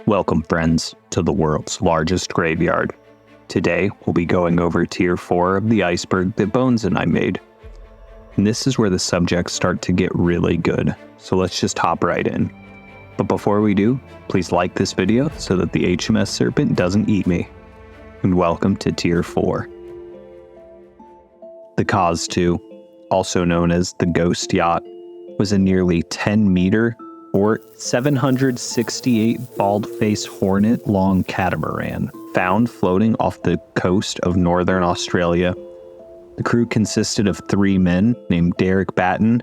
Welcome, friends, to the world's largest graveyard. Today, we'll be going over Tier 4 of the Iceberg that Bones and I made. And this is where the subjects start to get really good, so let's just hop right in. But before we do, please like this video so that the HMS Serpent doesn't eat me. And welcome to Tier 4. The Cause 2, also known as the Ghost Yacht, was a nearly 10-meter or 768 bald-faced hornet-long catamaran found floating off the coast of northern Australia. The crew consisted of 3 men named Derek Batten,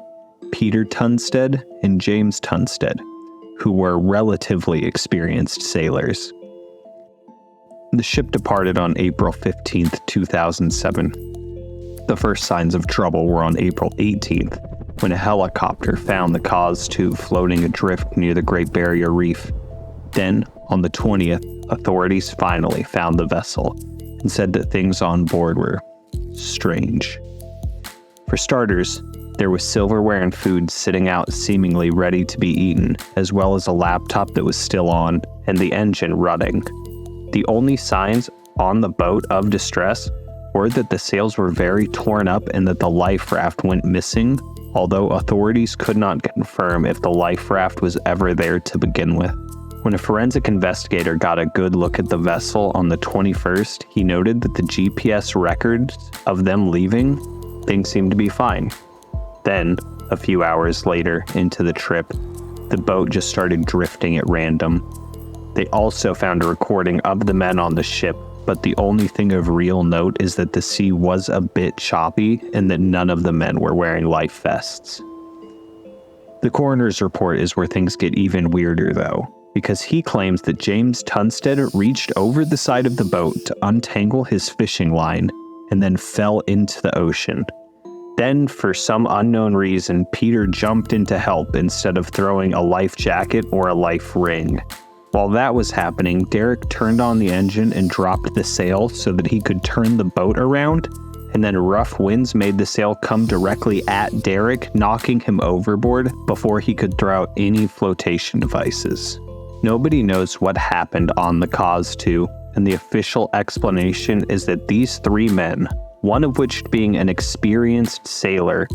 Peter Tunstead, and James Tunstead, who were relatively experienced sailors. The ship departed on April 15, 2007. The first signs of trouble were on April 18th, when a helicopter found the Cause 2 floating adrift near the Great Barrier Reef. Then, on the 20th, authorities finally found the vessel and said that things on board were strange. For starters, there was silverware and food sitting out seemingly ready to be eaten, as well as a laptop that was still on and the engine running. The only signs on the boat of distress were that the sails were very torn up and that the life raft went missing, although authorities could not confirm if the life raft was ever there to begin with. When a forensic investigator got a good look at the vessel on the 21st, he noted that the GPS records of them leaving, things seemed to be fine. Then, a few hours later into the trip, the boat just started drifting at random. They also found a recording of the men on the ship, but the only thing of real note is that the sea was a bit choppy and that none of the men were wearing life vests. The coroner's report is where things get even weirder though, because he claims that James Tunstead reached over the side of the boat to untangle his fishing line and then fell into the ocean. Then, for some unknown reason, Peter jumped in to help instead of throwing a life jacket or a life ring. While that was happening, Derek turned on the engine and dropped the sail so that he could turn the boat around, and then rough winds made the sail come directly at Derek, knocking him overboard before he could throw out any flotation devices. Nobody knows what happened on the Cause 2, and the official explanation is that these 3 men, one of which being an experienced sailor,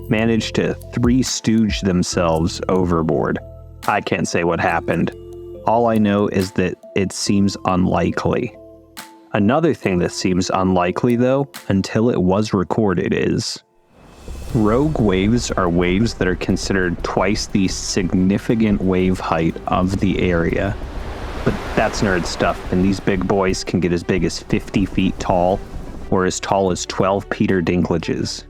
managed to three-stooge themselves overboard. I can't say what happened. All I know is that it seems unlikely. Another thing that seems unlikely, though, until it was recorded is rogue waves are waves that are considered twice the significant wave height of the area. But that's nerd stuff, and these big boys can get as big as 50 feet tall, or as tall as 12 Peter Dinklages.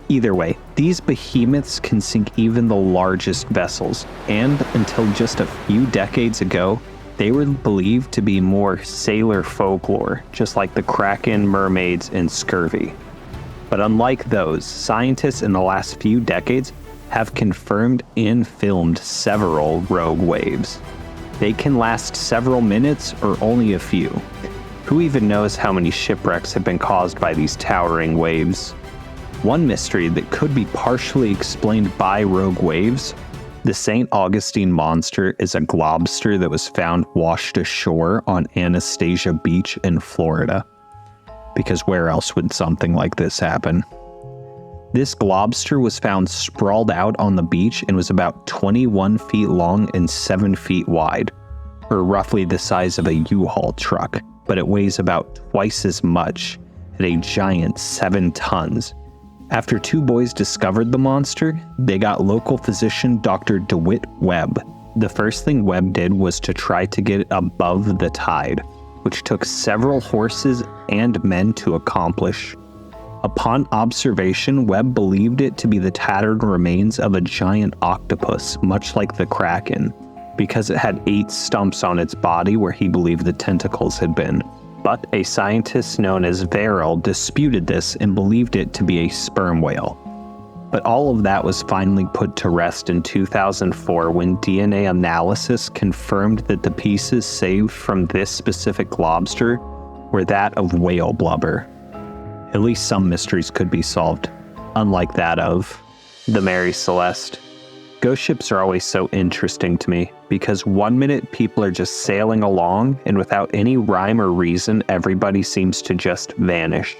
Either way, these behemoths can sink even the largest vessels, and until just a few decades ago, they were believed to be more sailor folklore, just like the Kraken, mermaids, and scurvy. But unlike those, scientists in the last few decades have confirmed and filmed several rogue waves. They can last several minutes or only a few. Who even knows how many shipwrecks have been caused by these towering waves? One mystery that could be partially explained by rogue waves: the St. Augustine monster is a globster that was found washed ashore on Anastasia Beach in Florida. Because where else would something like this happen? This globster was found sprawled out on the beach and was about 21 feet long and 7 feet wide, or roughly the size of a U-Haul truck, but it weighs about twice as much at a giant 7 tons. After 2 boys discovered the monster, they got local physician Dr. DeWitt Webb. The first thing Webb did was to try to get it above the tide, which took several horses and men to accomplish. Upon observation, Webb believed it to be the tattered remains of a giant octopus, much like the Kraken, because it had 8 stumps on its body where he believed the tentacles had been. But a scientist known as Verrill disputed this and believed it to be a sperm whale. But all of that was finally put to rest in 2004 when DNA analysis confirmed that the pieces saved from this specific lobster were that of whale blubber. At least some mysteries could be solved, unlike that of the Mary Celeste. Ghost ships are always so interesting to me because one minute people are just sailing along and without any rhyme or reason, everybody seems to just vanish.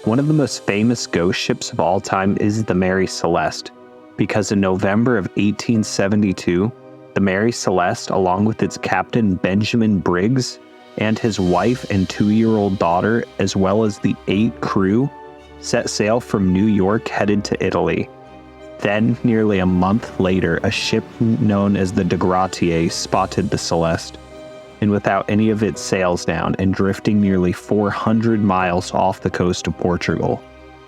One of the most famous ghost ships of all time is the Mary Celeste, because in November of 1872, the Mary Celeste, along with its captain Benjamin Briggs and his wife and 2-year-old daughter, as well as the 8 crew, set sail from New York headed to Italy. Then, nearly a month later, a ship known as the de Gratier spotted the Celeste, and without any of its sails down and drifting nearly 400 miles off the coast of Portugal,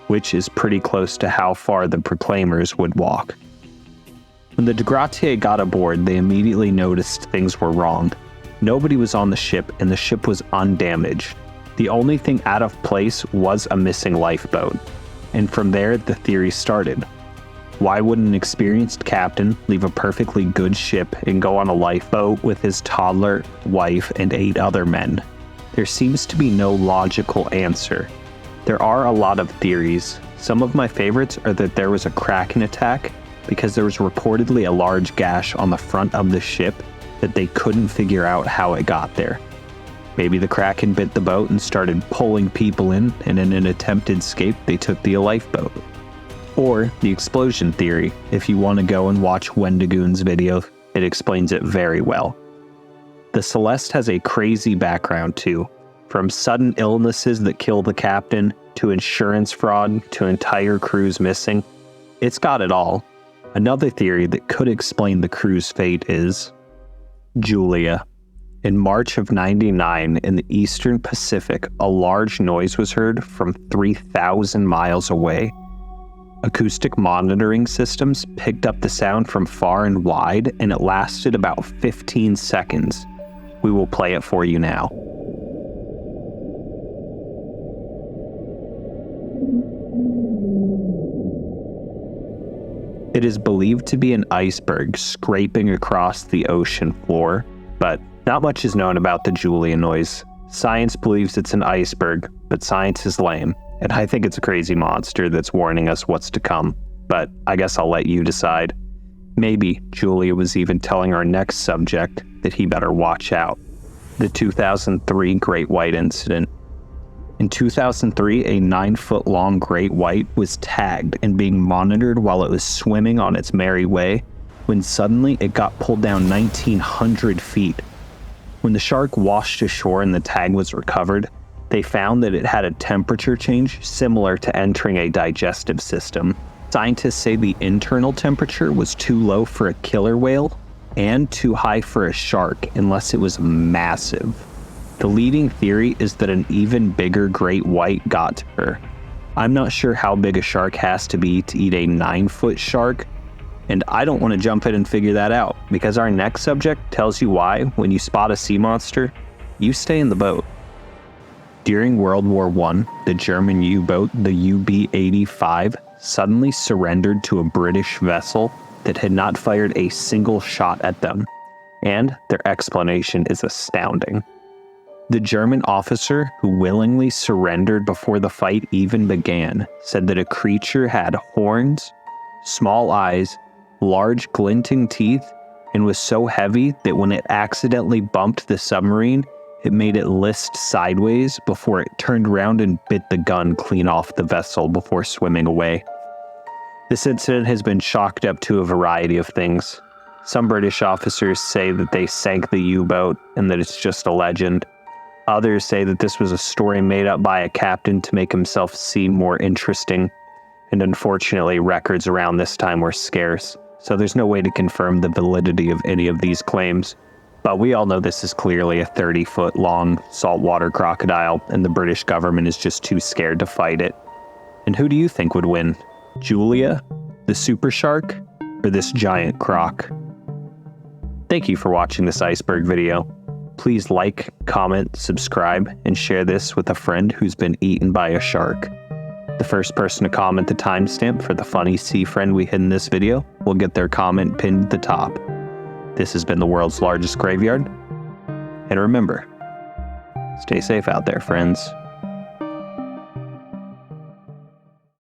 which is pretty close to how far the Proclaimers would walk. When the de Gratier got aboard, they immediately noticed things were wrong. Nobody was on the ship, and the ship was undamaged. The only thing out of place was a missing lifeboat, and from there the theory started. Why would an experienced captain leave a perfectly good ship and go on a lifeboat with his toddler, wife, and 8 other men? There seems to be no logical answer. There are a lot of theories. Some of my favorites are that there was a Kraken attack because there was reportedly a large gash on the front of the ship that they couldn't figure out how it got there. Maybe the Kraken bit the boat and started pulling people in, and in an attempted escape, they took the lifeboat. Or the explosion theory. If you want to go and watch Wendigoon's video, it explains it very well. The Celeste has a crazy background too. From sudden illnesses that kill the captain, to insurance fraud, to entire crews missing. It's got it all. Another theory that could explain the crew's fate is Julia. In March of '99, in the Eastern Pacific, a large noise was heard from 3,000 miles away. Acoustic monitoring systems picked up the sound from far and wide, and it lasted about 15 seconds. We will play it for you now. It is believed to be an iceberg scraping across the ocean floor, but not much is known about the Julia noise. Science believes it's an iceberg, but science is lame. And I think it's a crazy monster that's warning us what's to come. But I guess I'll let you decide. Maybe Julia was even telling our next subject that he better watch out. The 2003 Great White Incident. In 2003, a 9-foot-long great white was tagged and being monitored while it was swimming on its merry way, when suddenly it got pulled down 1,900 feet. When the shark washed ashore and the tag was recovered, they found that it had a temperature change similar to entering a digestive system. Scientists say the internal temperature was too low for a killer whale and too high for a shark unless it was massive. The leading theory is that an even bigger great white got to her. I'm not sure how big a shark has to be to eat a 9-foot shark, and I don't want to jump in and figure that out, because our next subject tells you why, when you spot a sea monster, you stay in the boat. During World War I, the German U-boat, the UB-85, suddenly surrendered to a British vessel that had not fired a single shot at them, and their explanation is astounding. The German officer, who willingly surrendered before the fight even began, said that a creature had horns, small eyes, large glinting teeth, and was so heavy that when it accidentally bumped the submarine, it made it list sideways before it turned around and bit the gun clean off the vessel before swimming away. This incident has been chalked up to a variety of things. Some British officers say that they sank the U-boat and that it's just a legend. Others say that this was a story made up by a captain to make himself seem more interesting. And unfortunately, records around this time were scarce, so there's no way to confirm the validity of any of these claims. But we all know this is clearly a 30-foot-long saltwater crocodile, and the British government is just too scared to fight it. And who do you think would win? Julia, the super shark, or this giant croc? Thank you for watching this iceberg video. Please like, comment, subscribe, and share this with a friend who's been eaten by a shark. The first person to comment the timestamp for the funny sea friend we hid in this video will get their comment pinned at the top. This has been the world's largest graveyard. And remember, stay safe out there, friends.